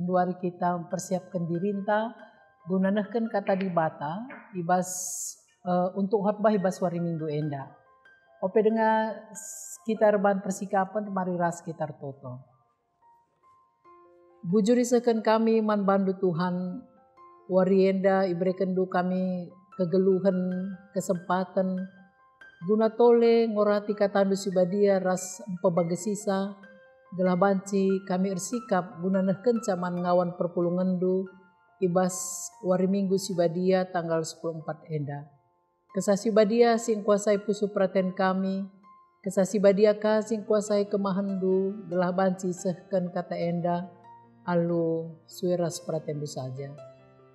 Duari kita mempersiapkan dirinta gunanahkan kata di bata ibas untuk khotbah ibas hari Minggu enda. Ope dengan sekitar bahan persikapan mari ras sekitar toto. Bujuri seken kami man bandu Tuhan wari enda iberikan du kami kegeluhan kesempatan guna tole ngorati katandu sibadia ras empebagesisa gelah banci kami ersikap guna nehken caman ngawan perpulungandu ibas wari Minggu sibadia tanggal 14 enda. Kesasi badia sing kuasai pusu praten kami, kesasi badia ka sing kuasai kemahandu gelah banci sehken kata enda alu sueras pratendu saja.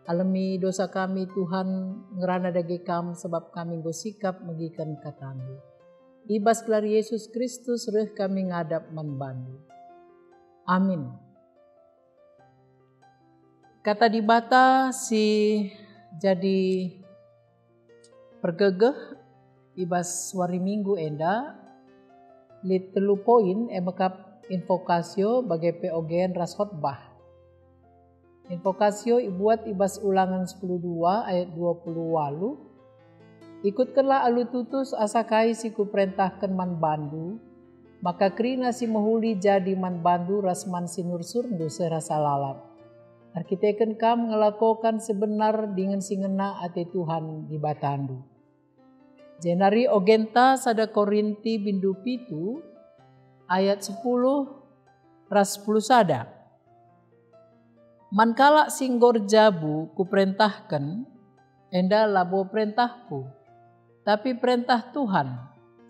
Alami dosa kami Tuhan ngerana dage kam sebab kami gosikap megikan katandu. Ibas gelar Yesus Kristus reh kami ngadap manbandu. Amin. Kata di bata si jadi pergegeh ibas wari Minggu enda lit 3 poin emekap invokasio bagai POGN ras khotbah. Invokasio ibuat ibas Ulangan 10:2 ayat 28. Ikutkanlah alu tutus asakai si kuperintahkan man bandu, maka krina si mahuli jadi man bandu ras man sinur surndu serasa lalap. Arkiteken kam ngelakokan sebenar dengan singena ate Tuhan di batandu. Jenari ogenta sada Korinti bindu pitu ayat 10 ras 10 sada. Mankala singgor jabu kuperintahkan enda labo perintahku, tapi perintah Tuhan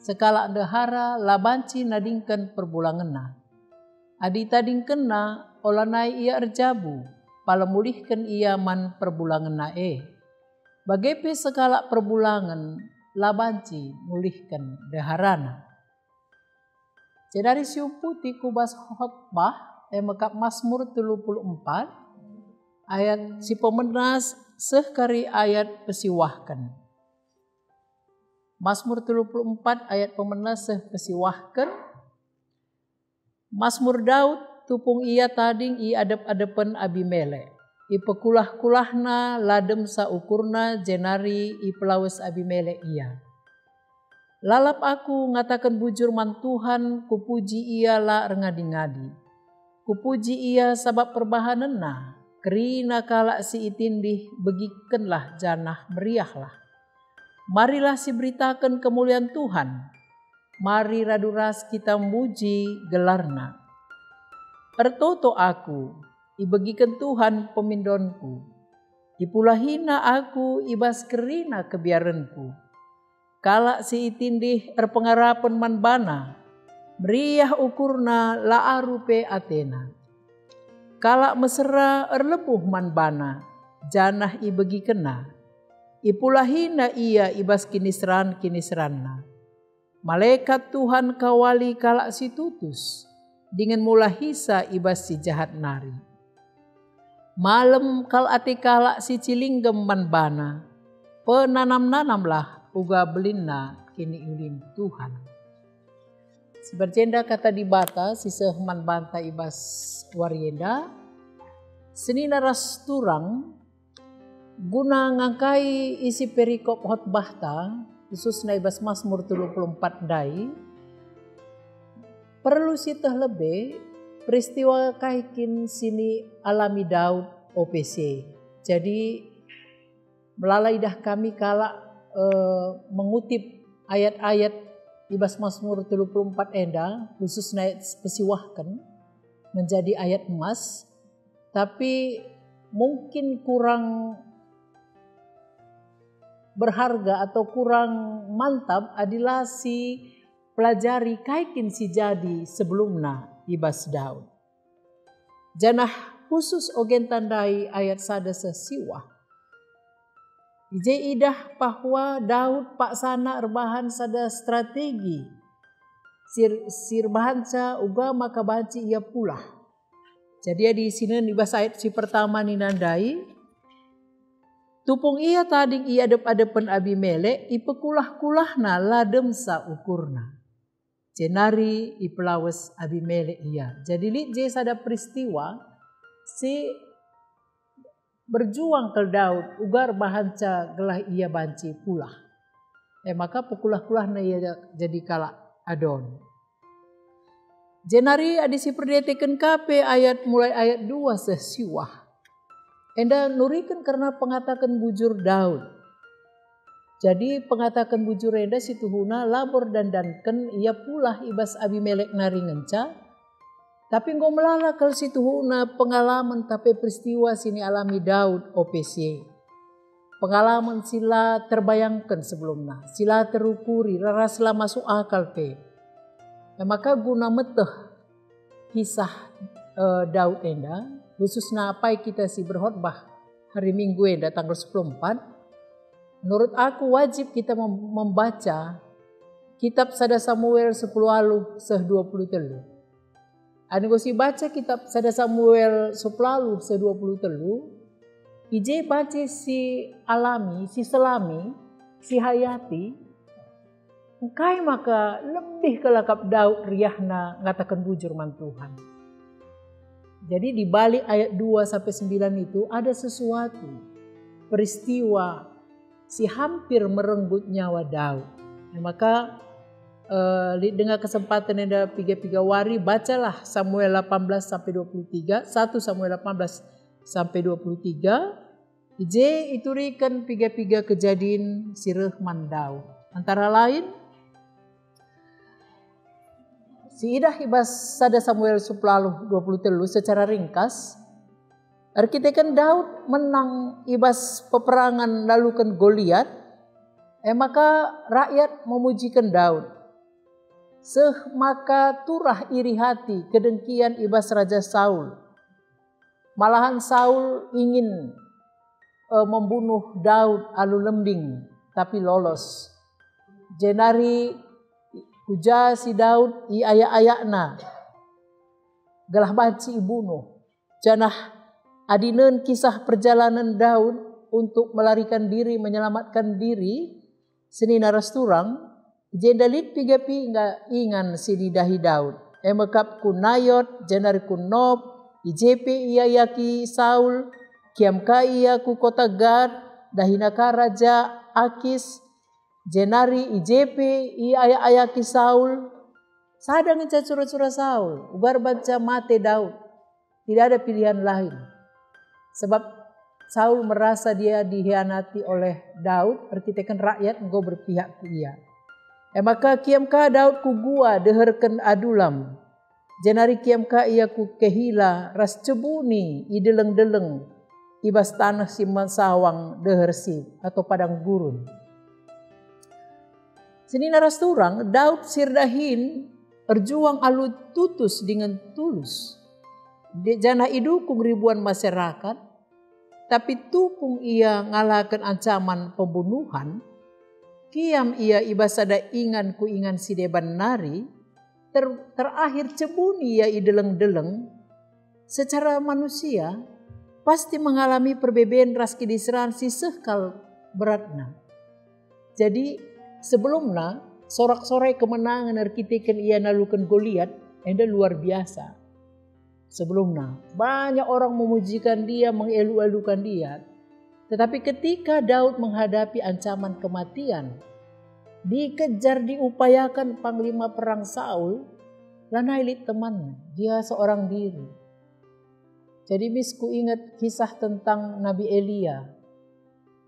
sekala dehara labanci nadingkan perbulangena. Adi tadingkena olanai ia erjabu palemulihkan ia man perbulangan nae. Bagepe sekala perbulangan labanci mulihkan deharana. Cedari siuputi kubas khotbah emekap Mazmur 34 ayat si pemenas sehkari ayat pesiwahkan. Mazmur 34 ayat pemenas seh pesiwahkan. Mazmur Daud tupung ia tading i adep-adepen Abimelek. I pekulah-kulahna ladem saukurna jenari i pelawes Abimelek ia. Lalap aku ngatakan bujur man Tuhan, kupuji ia la ngadi-ngadi. Kupuji ia sabab perbahanenna, kerina kala si itindih begikenlah janah meriahlah. Marilah si beritakan kemuliaan Tuhan, mari raduras kita muji gelarna. Ertoto aku, ibegikan Tuhan pemindonku. Ipulahina aku ibas kerina kebiaranku. Kala si itindih erpengarapan manbana, meriah ukurna la arupe Athena. Kala mesera erlebuh manbana, janah ibegikena. Ipulahina ia ibas kinisran-kinisranna. Malaikat Tuhan kawali kala si tutus, dengan mula hisa ibas si jahat nari. Malam kal ati kala si cilinggem manbana, penanam-nanamlah uga belinna kini ulin Tuhan. Seberjenda kata di bata si sehman banta ibas warienda, senina ras turang guna ngangkai isi perikop khotbahta khususnya ibas Mazmur 34 dai. Perlu sitah lebih peristiwa kaikin sini alami Daud OPC. Jadi melalai dah kami kala mengutip ayat-ayat ibas Mazmur 34 enda khususnya pesiwahkan menjadi ayat emas, tapi mungkin kurang berharga atau kurang mantap adalah si pelajari kaikin si jadi sebelumna ibas Daud. Janah khusus ogen tandai ayat sada sesiwah. Ije idah bahwa Daud pak sana erbahan sada strategi. Sir bahanca uga maka banci ia pula. Jadi di sini ibas ayat si pertama ni nandai. Tupung ia tading ia adep-adepen Abimelek ipekulah-kulahna ladem saukurna. Jenari ipelawes Abimelek ia. Jadi li je sada peristiwa si berjuang ke Daud ugar bahanca gelah ia banci pula. Maka pukulah-kulahna ia jadi kala adon. Jenari adisi perdeteken kape mulai ayat 2 sesiwah. Enda nurikan karena pengatakan bujur Daud. Jadi pengatakan bujur enda situhuna labor dandanken ia pula ibas Abimelek nari ngenca. Tapi nggo melala kalau situhuna pengalaman tapi peristiwa sini alami Daud OPC. Pengalaman sila terbayangkan sebelumnya, sila terukuri, raraslah masuk akal pe. Maka guna meteh kisah Daud enda, khususnya apa kita si berkhotbah hari Minggu enda tanggal 14. Menurut aku wajib kita membaca kitab Sada Samuel 10 alu seh 23. Anu si baca kitab Sada Samuel 10 alu seh 23. Ije baca si alami, si selami, si hayati. Engkai maka lebih kelakap Daud riahna ngatakan bujur man Tuhan. Jadi di balik ayat 2-9 itu ada sesuatu peristiwa si hampir merenggut nyawa Daud. Maka dengan kesempatan yang ada piga-piga wari bacalah Samuel 18-23, 1 Samuel 18-23. Ije iturikan piga-piga kejadian si Rehman Daud. Antara lain si idah ibas Sada Samuel 10 23 secara ringkas. Arkitekan Daud menang ibas peperangan lalukan Goliat. Maka rakyat memujikan Daud. Maka turah iri hati kedengkian ibas Raja Saul. Malahan Saul ingin membunuh Daud alu lembing tapi lolos. Jenari uja si Daud i ayak-ayakna galah banci ibunuh. Janah adinen kisah perjalanan Daud untuk melarikan diri, menyelamatkan diri seni narasturang jendalit pigapi enggak ingan si didahi Daud. Emekap ku Nayot, jenari ku Nob, IJP iya yaki Saul, kiamka iya ku kota Gad, dahinaka Raja Akis, jenari IJP iya ayaki Saul. Sadang ngeca curah-curah Saul, ugar baca mate Daud. Tidak ada pilihan lain. Sebab Saul merasa dia dihianati oleh Daud, arkitekan rakyat engkau berpihak ke ia. Maka kiamka Daud ku gua deherken adulam. Jenari kiamka ia ku kehila ras cebuni ideleng-deleng ibas tanah si masawang dehersi atau padang gurun. Sini narasturang Daud sirdahin berjuang alu tutus dengan tulus. Jana idukung ribuan masyarakat, tapi tupung ia ngalahkan ancaman pembunuhan. Kiam ia ibasada ingan ku ingan si deban nari, terakhir cebuni ia ideleng-deleng. Secara manusia pasti mengalami perbedaan ras kidisran si sekal beratna. Jadi sebelumnya sorak-sorai kemenangan arkitekan ia nalukan Goliat enda luar biasa. Sebelumnya banyak orang memujikan dia, mengelu-elukan dia. Tetapi ketika Daud menghadapi ancaman kematian, dikejar diupayakan panglima perang Saul, lanailit temannya, dia seorang diri. Jadi misku ingat kisah tentang Nabi Elia.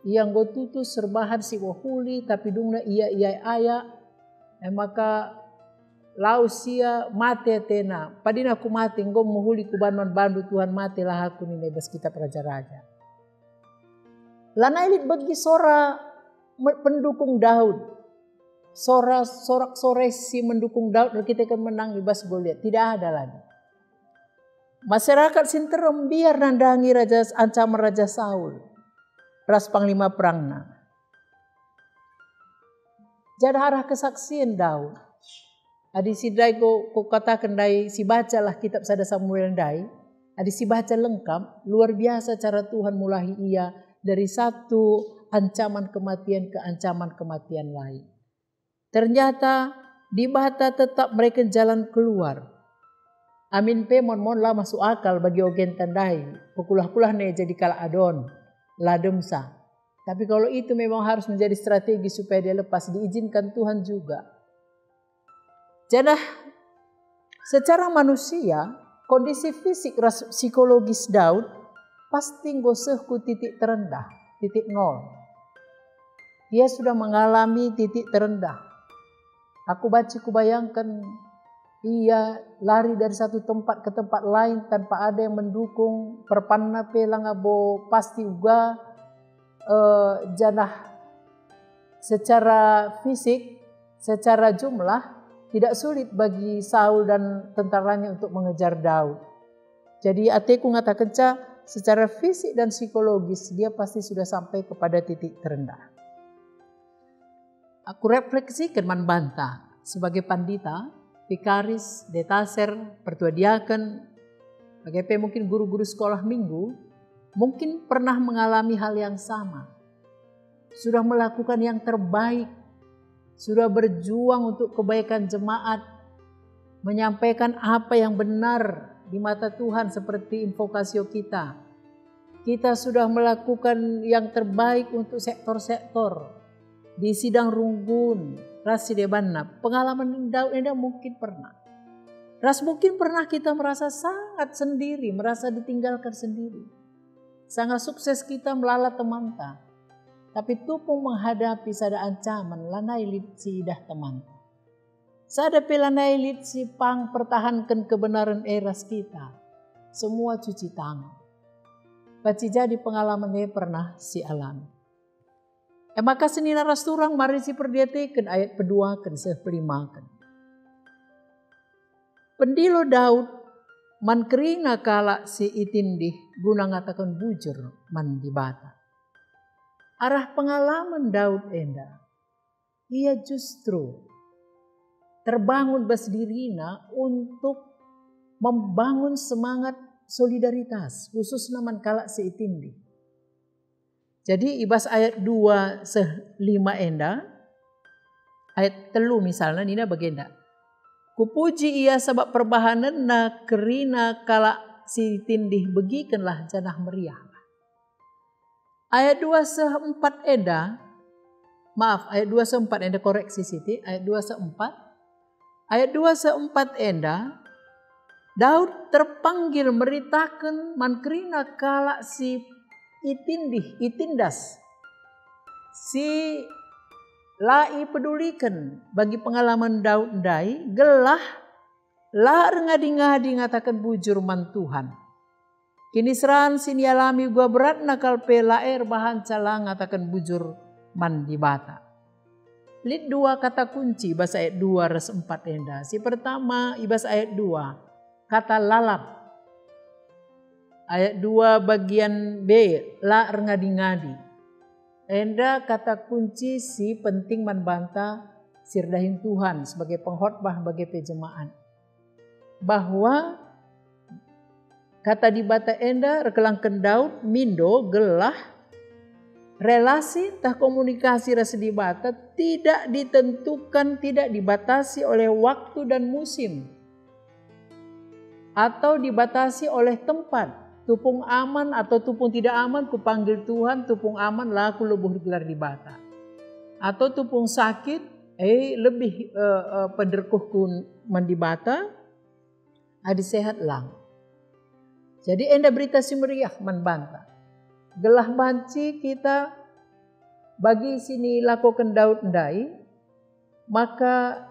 Yang gotutus serbahan si wahuli tapi dungna ia ayak. Maka lausia mate tena. Padina aku mati engkau muhuli kubanman bandu Tuhan mati lah aku ni nebas kitab raja-raja. Lanailit bagi sora pendukung Daud. Sorak-sorai si mendukung Daud kita akan menang ibas Goliat. Tidak ada lagi. Masyarakat sinterem biar nandangi ancaman Raja Saul. Ras panglima perangna. Jadi arah kesaksian Daud. Adi si dai ko katakan dai si bacalah kitab Sada Samuel dai. Adi si baca lengkap. Luar biasa cara Tuhan mulahi ia dari satu ancaman kematian ke ancaman kematian lain. Ternyata di bata tetap mereka jalan keluar. Amin pe mon lah masuk akal bagi ogen tandai. Pekulah-kulah ne jadi kala adon. Lademsa. Tapi kalau itu memang harus menjadi strategi supaya dia lepas. Diizinkan Tuhan juga. Jadi secara manusia, kondisi fisik psikologis Daud pasti ngosehku titik terendah. Titik nol. Dia sudah mengalami titik terendah. Aku bayangkan ia lari dari satu tempat ke tempat lain tanpa ada yang mendukung. Perpanna pelang abo pasti juga janah secara fisik, secara jumlah tidak sulit bagi Saul dan tentaranya untuk mengejar Daud. Jadi ateku ngatakan secara fisik dan psikologis dia pasti sudah sampai kepada titik terendah. Aku refleksikan manbanta sebagai pandita, vikaris, detaser, pertua diaken, bagaimana mungkin guru-guru sekolah minggu, mungkin pernah mengalami hal yang sama. Sudah melakukan yang terbaik, sudah berjuang untuk kebaikan jemaat, menyampaikan apa yang benar di mata Tuhan seperti invokasio kita. Kita sudah melakukan yang terbaik untuk sektor-sektor. Di sidang runggun, rasi debanna, pengalaman Daud ini mungkin pernah. Mungkin pernah kita merasa sangat sendiri, merasa ditinggalkan sendiri. Sangat sukses kita melalat temanta. Tapi tupung menghadapi sada ancaman, lanai litsi dah temanta. Sada pelanai litsi pang pertahankan kebenaran eras kita. Semua cuci tangan. Baci jadi pengalaman ini pernah si alami. Maka senina rasturang mari si perdiatekan ayat kedua kan sepelimakan. Pendilo Daud man kerina kala si itindih guna ngatakan bujur man dibata. Arah pengalaman Daud enda, ia justru terbangun basdirina untuk membangun semangat solidaritas khusus naman kala si itindih. Jadi ibas ayat 2:5 enda, ayat 3 misalnya nina bagenda. Kupuji ia sebab perbahanan na kerina kala si tindih begikenlah janah meriah. Ayat 2:4 enda, ayat 2:4 enda koreksi siti, ayat 2:4. Ayat 2:4 enda, Daud terpanggil meritakan man kerina kala si itindas si lai pedulikan bagi pengalaman Daud dai gelah la ngadi-ngadi ngatakan bujur man Tuhan. Kini seran sini alami gua berat nakal pela bahan cala ngatakan bujur man dibata. Lid 2 kata kunci bahasa ayat 2:4 enda. Si pertama ibas ayat 2 kata lalap. Ayat 2 bagian B, la ngadi-ngadi. Enda kata kunci si penting manbanta sirdahin Tuhan sebagai pengkhotbah bagi pejemaat. Bahwa kata di bata enda rekelangken Daud mindo gelah relasi tah komunikasi rasa di bata tidak ditentukan, tidak dibatasi oleh waktu dan musim. Atau dibatasi oleh tempat. Tupung aman atau tupung tidak aman, kupanggil Tuhan, tupung aman lah aku lebuh gelar di bata. Atau tupung sakit, lebih penderkuhku mendibata, adi sehat lang. Jadi enda berita si meriah manbanta. Gelah banci kita bagi sini lakukan Daud ndai, maka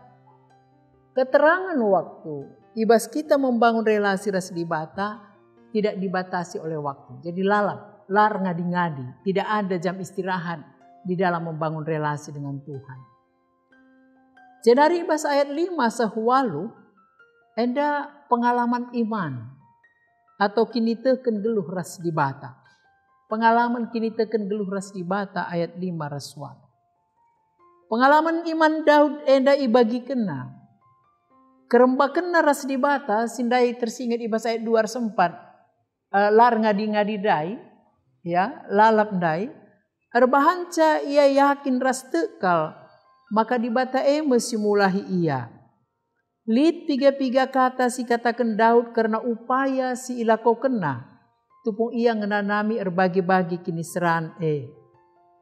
keterangan waktu, ibas kita membangun relasi ras di bata, tidak dibatasi oleh waktu. Jadi lalap, lar ngadi-ngadi. Tidak ada jam istirahat di dalam membangun relasi dengan Tuhan. Jadi dari bahasa ayat 5 sehualu, ada pengalaman iman. Atau kini teken geluh ras di bata. Pengalaman kini teken geluh ras di bata ayat 5 raswal. Pengalaman iman Daud enda ibagi kena. Keremba kena ras di bata sindai tersingat ibas ayat 2:4. Lar ngadi-ngadi dai, ya, lalap dai. Erbahanca ia yakin ras tekal, maka di bata mesti mulahi ia. Lit piga-piga kata si katakan Daud karena upaya si ilako kena. Tupung ia ngenanami erbagi-bagi kini seran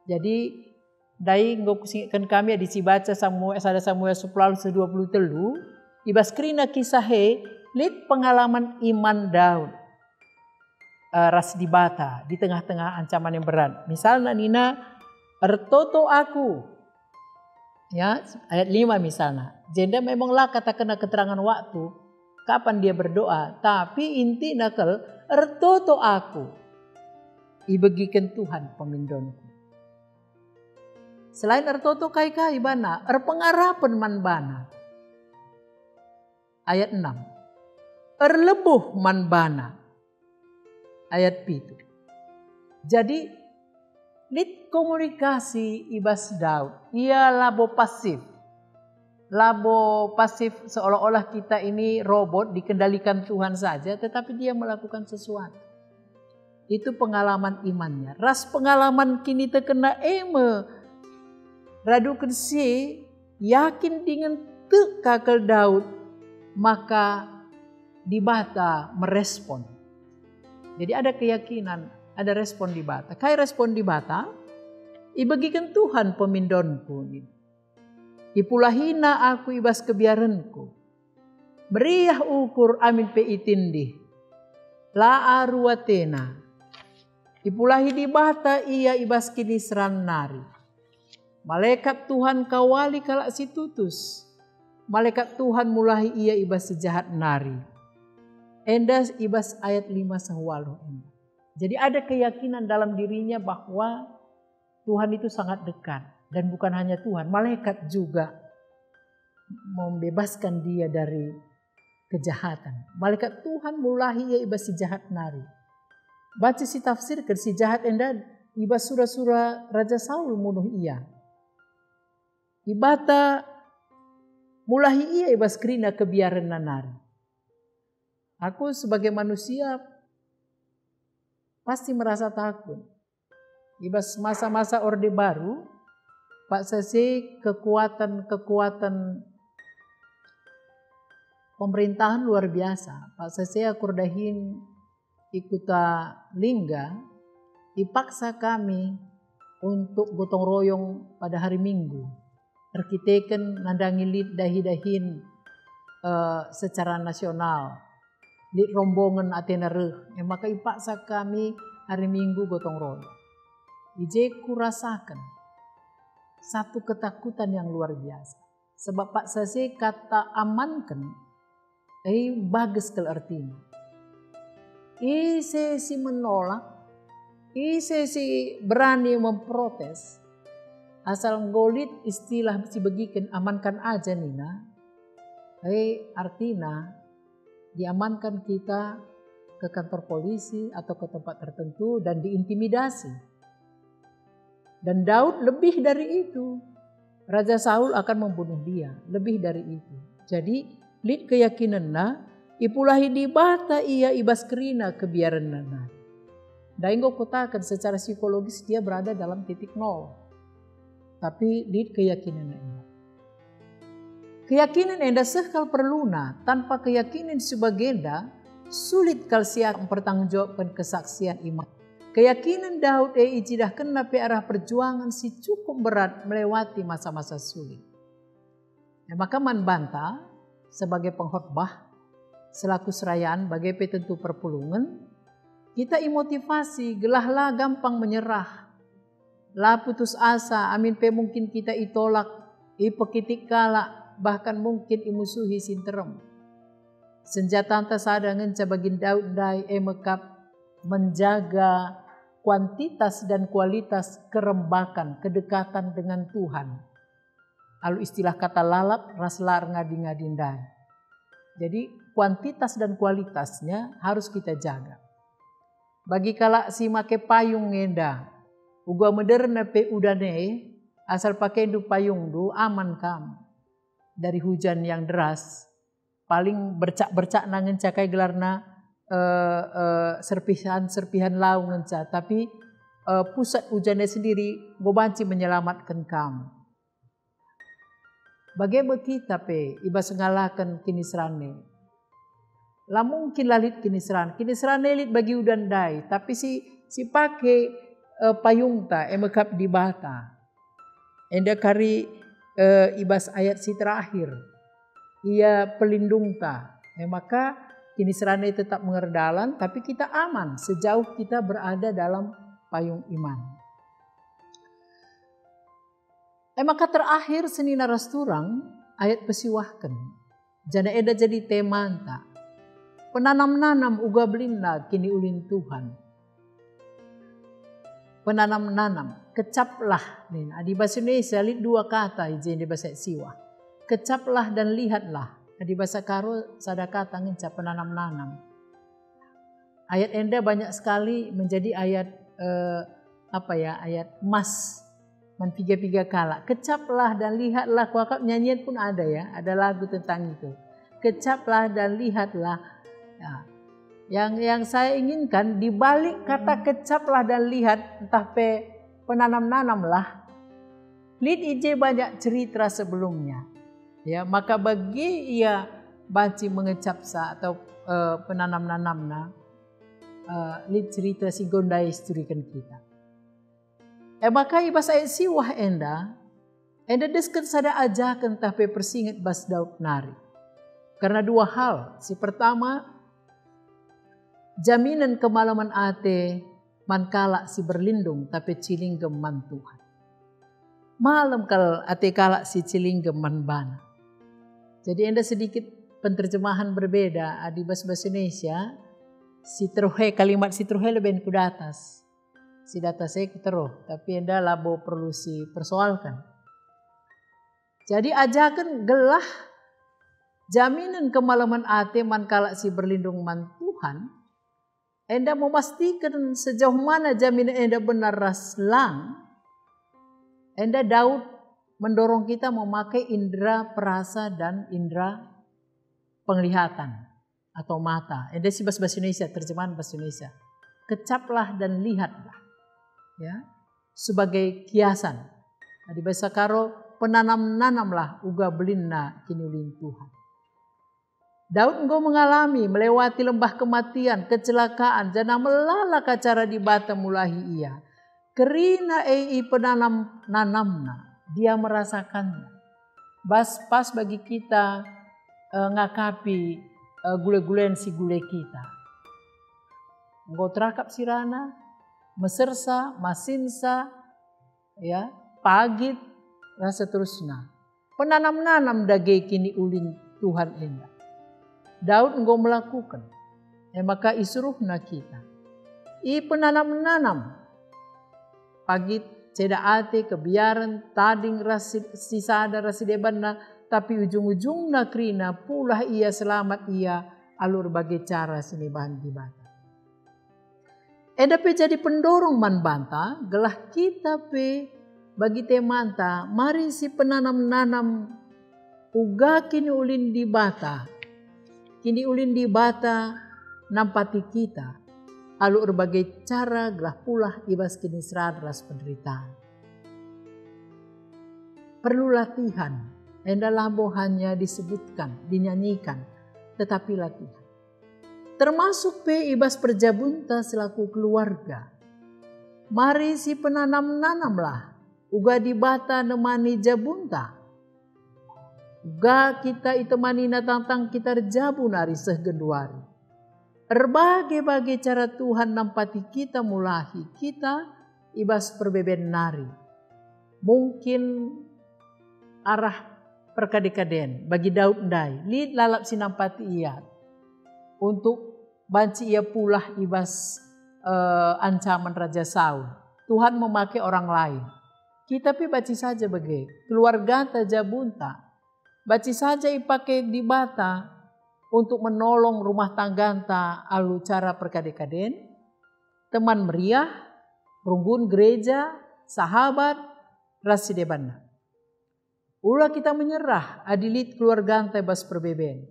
Jadi dai ngokusingkan kami di baca Samuel 10 20 telu. Ibas krina kisah lit pengalaman iman Daud. Ras dibata di tengah-tengah ancaman yang berat. Misalnya Nina, ertoto aku. Ya, ayat 5 misalnya. Jenda memanglah katakan keterangan waktu kapan dia berdoa, tapi inti nakal ertoto aku. Ibegikan Tuhan pemindonku. Selain ertoto kai-kai bana, erpengarapan man bana. Ayat 6. Erlebuh man bana. Ayat 7. Jadi lit komunikasi ibas Daud, ia labo pasif. Labo pasif seolah-olah kita ini robot dikendalikan Tuhan saja, tetapi dia melakukan sesuatu. Itu pengalaman imannya. Ras pengalaman kini terkena radukan si yakin dengan kakal Daud, maka dibata merespon. Jadi ada keyakinan, ada respon di bata. Kai respon di bata, ibagikan Tuhan pemindonku. Ipulahina aku ibas kebiaranku. Meriah ukur amin pe itindih. La aruatena. Ipulahi di bata ia ibas kini seran nari. Malaikat Tuhan kawali kalak si tutus. Malaikat Tuhan mulahi ia ibas si jahat nari. Endas ibas ayat 5 sahwalu. Jadi ada keyakinan dalam dirinya bahwa Tuhan itu sangat dekat. Dan bukan hanya Tuhan, malaikat juga membebaskan dia dari kejahatan. Malaikat Tuhan mulahi ia ibas si jahat nari. Baca si tafsir ke si jahat endah ibas surah-surah Raja Saul munuh ia. Ibata mulahi ia ibas kerina kebiaran nanari. Aku sebagai manusia pasti merasa takut. Ibas masa-masa Orde Baru, Pak Sese kekuatan pemerintahan luar biasa. Pak Sese akurdahin ikuta lingga, dipaksa kami untuk gotong royong pada hari Minggu. Arkiteken nandangilit dahi-dahin secara nasional. Di rombongan Athena reh, maka ipaksa kami hari Minggu gotong royong. Ije ku rasakan satu ketakutan yang luar biasa. Sebab Pak Sase kata amankan, bagus ke artinya. Ise si menolak, ise si berani memprotes. Asal ngolit istilah si begikan amankan aja Nina. Artinya diamankan kita ke kantor polisi atau ke tempat tertentu dan diintimidasi. Dan Daud lebih dari itu. Raja Saul akan membunuh dia. Lebih dari itu. Jadi lid keyakinanna ipulahi di bata ia ibas kerina kebiaran nana. Dainggo kotakan secara psikologis dia berada dalam titik nol. Tapi lid keyakinan enda. Keyakinan enda sekal perluna, tanpa keyakinan sebagenda, sulit kal siap mempertanggungjawabkan kesaksian iman. Keyakinan Daud ijidah kena pe arah perjuangan si cukup berat melewati masa-masa sulit. Maka man banta sebagai pengkhotbah, selaku serayaan bagai petentu perpulungan, kita imotivasi gelahlah gampang menyerah. Lah putus asa, amin pe mungkin kita itolak, ipekitik kalak, bahkan mungkin imusuhi sinterem. Senjata antasada ngenca bagin Daud dai mekap menjaga kuantitas dan kualitas kerembakan, kedekatan dengan Tuhan. Lalu istilah kata lalap raslar ngadi-ngadindai. Jadi kuantitas dan kualitasnya harus kita jaga. Bagi kala si make payung ngenda, uga moderna pe udane asal pakai du payung du aman kam. Dari hujan yang deras, paling bercak-bercak nangen cakai gelarna serpihan lau ngenca, tapi pusat hujannya sendiri gobanci menyelamatkan kamu. Bagaimana kita ibas ngalakan kinisrane. Lah mungkin lalit kinisrane lit bagi udan dai, tapi si pakai payung ta emekap di bata. Enda kari ibas ayat si terakhir. Ia pelindung ta. Maka kinisrane tetap mengerdalan, tapi kita aman sejauh kita berada dalam payung iman. Maka terakhir seni narasturang ayat pesiwahkan. Jana eda jadi temanta. Penanam-nanam uga belinda kini ulin Tuhan. Penanam-nanam, kecaplah. Di bahasa Indonesia lihat dua kata di bahasa siwa. Kecaplah dan lihatlah. Di bahasa Karo sada kata ngecap penanam-nanam. Ayat enda banyak sekali menjadi ayat ayat emas. Tiga kala. Kecaplah dan lihatlah. Kuakap nyanyian pun ada ya. Ada lagu tentang itu. Kecaplah dan lihatlah. Ya. Yang saya inginkan di balik kata kecaplah dan lihat. Entah penanam-nanam lah. Lid ije banyak cerita sebelumnya. Ya, maka bagi ia banci mengecap atau penanam-nanamna. Lid cerita si gondai isturikan kita. Maka ibas ayat siwah enda desket sada ajakan tapi persingat bas Daud nari. Karena dua hal. Si pertama, jaminan kemalaman ate mankala si berlindung tapi cilinggem man Tuhan. Malam kal ate kala si cilinggem man bana. Jadi enda sedikit penterjemahan berbeda di bahasa Indonesia. Kalimat si teruhe lebih ke atas. Si data saya teruh, tapi enda labo perlu si persoalkan. Jadi ajakan gelah jaminan kemalaman ate mankala si berlindung man Tuhan. Enda memastikan sejauh mana jaminan enda benar raslang. Enda Daud mendorong kita memakai indera perasa dan indera penglihatan atau mata. Enda si bahasa Indonesia, terjemahan bahasa Indonesia. Kecaplah dan lihatlah. Ya, sebagai kiasan. Di bahasa Karo, penanam-nanamlah uga belinna kini ulin Tuhan. Daud engkau mengalami melewati lembah kematian, kecelakaan, jana melala kacara di bata mulahi ia. Kerina penanam-nanamna, dia merasakannya. Pas bagi kita ngakapi gule-gulen si gule kita. Engkau terakap sirana, mesersa, masinsa, ya, pagit, dan seterusnya. Penanam-nanam dage kini ulin Tuhan enda. Daud engkau melakukan. Maka isuruhna kita. Penanam-nanam. Pagit, ceda ate, kebiaran, tading, sisada, rasidebanna. Tapi ujung-ujungna krina pula ia selamat ia alur bagai cara sini bahan dibata. Eda jadi pendorong man banta, gelah kita bagi temanta, mari si penanam-nanam uga kini ulin di bata. Kini ulin di bata nampati kita. Alu berbagai cara gelah pula ibas kini seradras penderitaan. Perlu latihan. Enda lambo hanya disebutkan, dinyanyikan, tetapi latihan. Termasuk ibas perjabunta selaku keluarga. Mari si penanam-nanamlah. Uga di bata nemani jabunta. Uga kita itemani natantang kita jabun hari sehgenduari. Berbagai-bagai cara Tuhan nampati kita mulahi. Kita ibas perbeben nari. Mungkin arah perkadekaden bagi Daud ndai. Lid lalap sinampati ia. Untuk banci ia pula ibas ancaman Raja Saul. Tuhan memakai orang lain. Kita baci saja bagi keluarga tajabunta. Baci saja ipakai di bata untuk menolong rumah tangganta alu cara perkadekaden. Teman meriah, runggun gereja, sahabat, rasidebanna. Ulah kita menyerah adilit keluarga bas perbeben.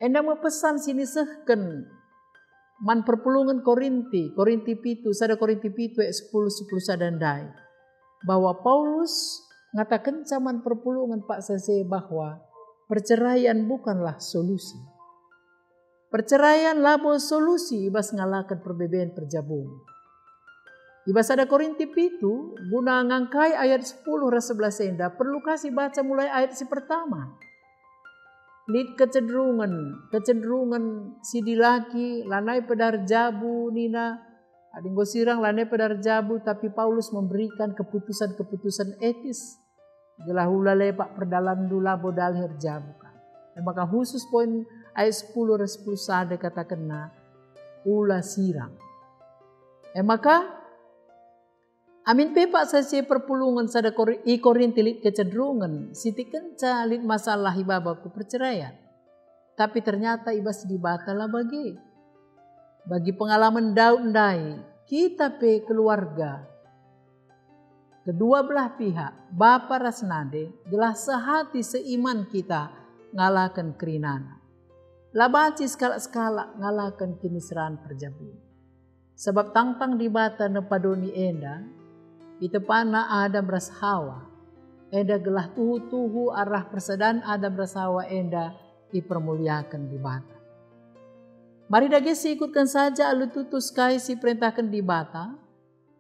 Enda pesan sini sehken man perpulungan Korinti pitu, sada Korinti pitu 10 sadandai. Bahwa Paulus ngatakan caman perpulungan Pak Sase bahwa perceraian bukanlah solusi. Perceraian labo solusi ibas ngalahkan perbedaan perjabung. Ibas ada Korinti itu guna ngangkai ayat 10 ras 11 enda perlu kasih baca mulai ayat si pertama. Lid kecenderungan si dilaki lanai pedar jabu nina ading gosirang lanai pedar jabu, tapi Paulus memberikan keputusan-keputusan etis gelah hula lepak perdalam dula bodal herjabu kan. Maka khusus poin ayat 10 ras 10 sada kata kena ula sirang. Maka amin pepak sasi perpulungan sada Korinti lit kecenderungan siti kenca lit masalah ibabaku perceraian. Tapi ternyata ibas dibatala bagi pengalaman Daud ndai kita pe keluarga kedua belah pihak bapa rasnade gelah sehati seiman kita ngalahkan kerinana. Labaci skala-skala ngalahkan kemisraan perjabu. Sebab tangtang dibata nepadoni enda itu pana Adam ras Hawa. Enda gelah tuhu-tuhu arah persedaan Adam ras Hawa enda dipermuliakan di bata. Mari dagesi ikutkan saja alu tutus kai si perintahkan di bata.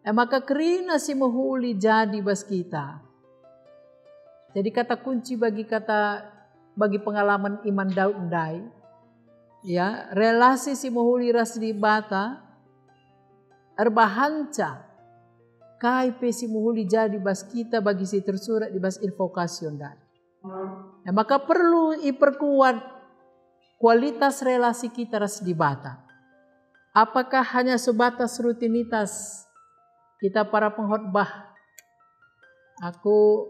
Maka kerina si muhuli jadi bas kita. Jadi kata kunci bagi pengalaman iman Daud ndai. Ya, relasi si muhuli ras di bata erbahanca kai pe si muhuli jadi bas kita bagi si tersurat di bas invokasion dan. Maka perlu iperkuat kualitas relasi kita ras di bata. Apakah hanya sebatas rutinitas kita para pengkhotbah? Aku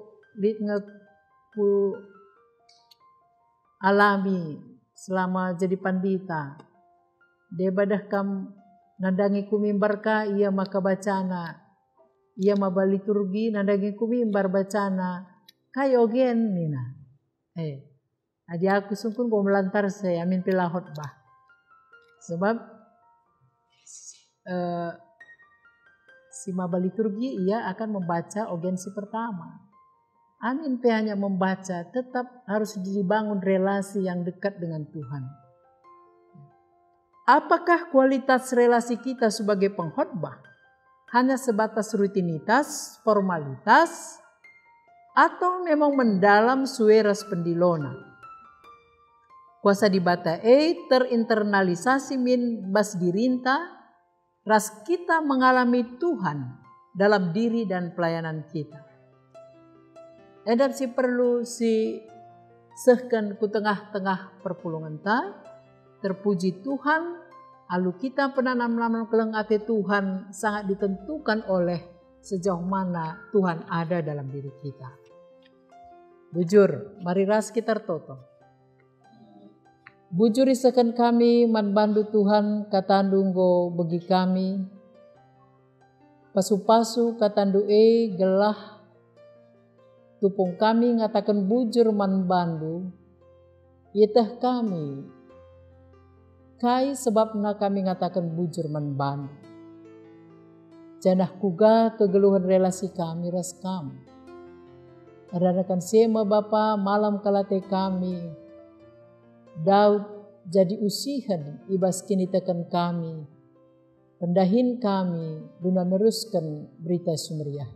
alami selama jadi pandita. Debadah kam nandangi kumimbar ka ia maka bacana. Ia maba liturgi nandangi kumimbar bacana. Kayo gen nina. Adi aku sungkun ko melantar saya amin pila khotbah. Sebab si maba liturgi ia akan membaca ogensi pertama. Amin pe hanya membaca, tetap harus dibangun relasi yang dekat dengan Tuhan. Apakah kualitas relasi kita sebagai pengkhotbah hanya sebatas rutinitas, formalitas, atau memang mendalam sueras pendilona? Kuasa dibata terinternalisasi min bas dirinta, ras kita mengalami Tuhan dalam diri dan pelayanan kita. Dan si perlu si sehkan ku tengah-tengah perpulungan ta, terpuji Tuhan, alu kita penanam-nanam keleng ate Tuhan sangat ditentukan oleh sejauh mana Tuhan ada dalam diri kita. Bujur, mari ras kita toto. Bujur isakan kami man bandu Tuhan katandunggo bagi kami. Pasu-pasu katandu gelah tupung kami ngatakan bujur man bandu, yeteh kami, kai sebabna kami ngatakan bujur man bandu. Janah kuga kegeluhan relasi kami ras kami. Adanakan sema Bapa malam kalate kami, Daud jadi usihan ibas kini tekan kami, pendahin kami guna neruskan berita sumeriah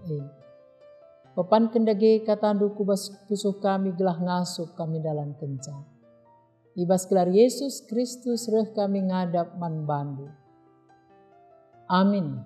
Papan kendage katandu kubas pusuh kami gelah ngasup kami dalam kencang. Ibas gelar Yesus Kristus reh kami ngadap man bandu. Amin.